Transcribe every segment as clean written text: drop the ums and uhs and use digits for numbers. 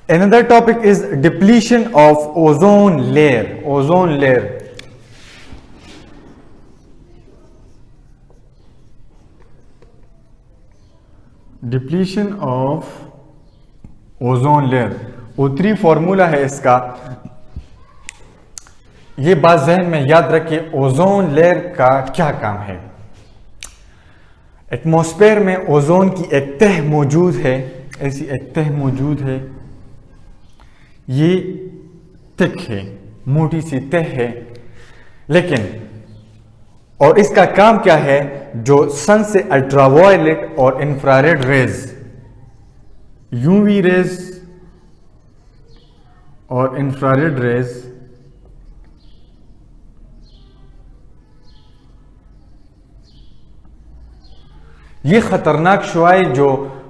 Another topic is depletion of ozone layer. Ozone layer. Depletion of ozone layer. O3 formula है इसका, ये बात जहन में याद रखिए। ओजोन लेयर का क्या काम है? एटमॉस्फेयर में ओजोन की एक तह मौजूद है, ऐसी एक तह मौजूद है, ये थिक है, मोटी सी तह है, लेकिन और इसका काम क्या है? जो सन से अल्ट्रावायलेट और इंफ्रारेड रेज, यूवी रेज और इंफ्रारेड रेज ये खतरनाक शुआएं जो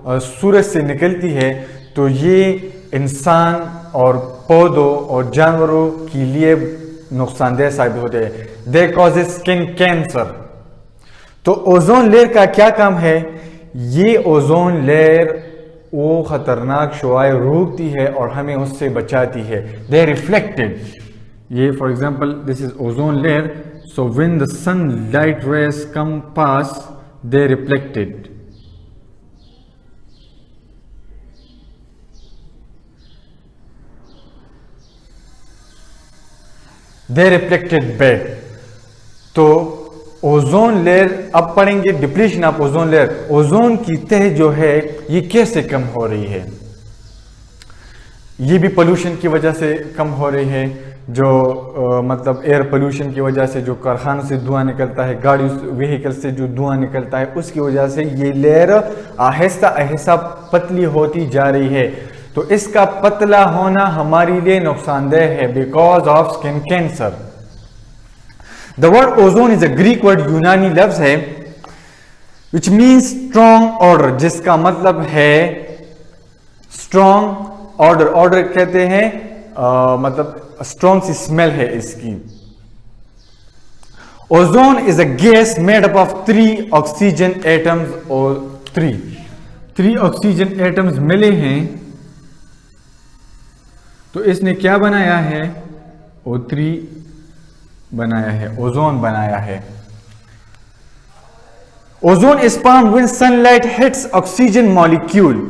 सूरज से निकलती है, तो ये इंसान और पौधों और जानवरों के लिए नुकसानदेह साबित होते हैं। दे कॉजेज स्किन कैंसर। तो ओजोन लेयर का क्या काम है? ये ओजोन लेयर वो खतरनाक शुआएं रोकती है और हमें उससे बचाती है। दे रिफ्लेक्टेड, ये for example this is ozone layer, so when the sun light rays come pass they reflected. They reflected back. तो ओजोन लेयर अब पढ़ेंगे depletion of ozone layer. Ozone की तह जो है ये कैसे कम हो रही है? ये भी पोल्यूशन की वजह से कम हो रही है, जो मतलब एयर पोल्यूशन की वजह से, जो कारखानों से धुआं निकलता है, गाड़ी व्हीकल से जो धुआं निकलता है, उसकी वजह से ये लेयर आहिस्ता आहिस्ता पतली होती जा रही है। तो इसका पतला होना हमारे लिए नुकसानदेह है, because of skin cancer. The word ozone is a Greek word, यूनानी लफ्ज है, विच मीन्स स्ट्रॉन्ग ऑर्डर, जिसका मतलब है स्ट्रॉन्ग ऑर्डर। ऑर्डर कहते हैं मतलब स्ट्रॉन्ग सी स्मेल है इसकी। Ozone is a gas made up of 3 oxygen atoms और 3 ऑक्सीजन एटम्स मिले हैं, तो इसने क्या बनाया है? O3 बनाया है, ओजोन बनाया है। Ozone is formed when sunlight hits oxygen molecule.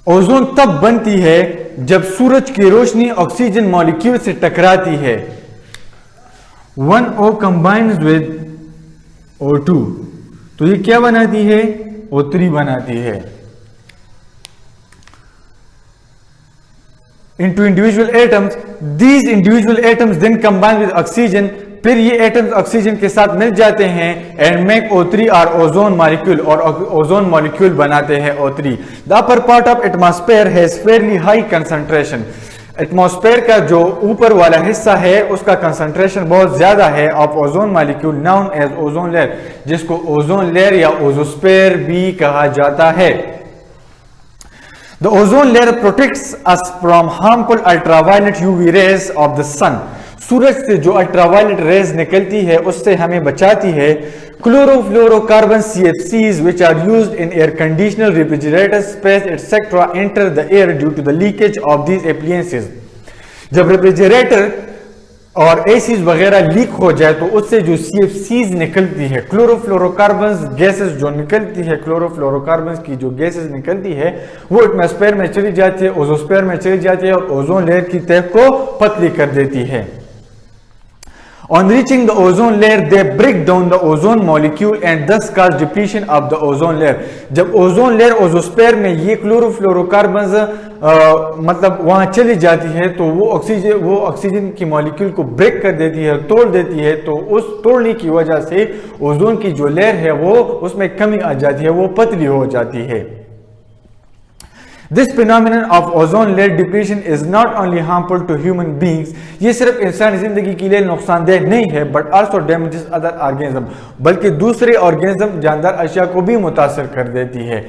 Ozone तब बनती है जब सूरज की रोशनी ऑक्सीजन मॉलिक्यूल से टकराती है। 1O कंबाइंस विद O2, तो ये क्या बनाती है? O3 बनाती है। Into individual atoms, these individual atoms then combine with oxygen, फिर ये एटम्स ऑक्सीजन के साथ मिल जाते हैं एंड मेक O3 और ओजोन मॉलिक्यूल, और ओजोन मॉलिक्यूल बनाते हैं O3। The upper part of atmosphere has fairly high concentration. Atmosphere का जो ऊपर वाला हिस्सा है उसका कंसंट्रेशन बहुत ज्यादा है of ozone molecule known as ozone layer, जिसको ओजोन लेयर या ओजोस्फेयर भी कहा जाता है। The ozone layer protects us from harmful ultraviolet UV rays of the sun. सूरज से जो अल्ट्रावायलेट रेज निकलती है उससे हमें बचाती है। Chlorofluorocarbon CFCs which are used in air conditioner, refrigerators, space etc. enter the air due to the leakage of these appliances. जब refrigerator और एसीज वगैरह लीक हो जाए तो उससे जो CFCs निकलती है, क्लोरोफ्लोरोकार्बन्स गैसेस जो निकलती है, क्लोरोफ्लोरोकार्बन्स की जो गैसेस निकलती है वो एटमॉस्फेयर में चली जाती है, ओजोस्फेयर में चली जाती है और ओजोन लेयर की तह को पतली कर देती है। On reaching the ozone layer, they break down the ozone molecule and thus cause depletion of the ozone layer. जब ओजोन लेयर ओजोस्फेयर में ये क्लोरोफ्लोरोकार्बन्स मतलब वहां चली जाती है तो वो ऑक्सीजन की मॉलिक्यूल को ब्रेक कर देती है, तोड़ देती है, तो उस तोड़ने की वजह से ओजोन की जो लेयर है वो उसमें कमी आ जाती है, वो पतली हो जाती है। This phenomenon of ozone layer depletion is not only harmful to human beings, ये सिर्फ इंसानी जिंदगी के लिए नुकसानदेह नहीं है, but also damages other organisms, बल्कि दूसरे ऑर्गेनिज्म जानदार अशिया को भी मुतासर कर देती है।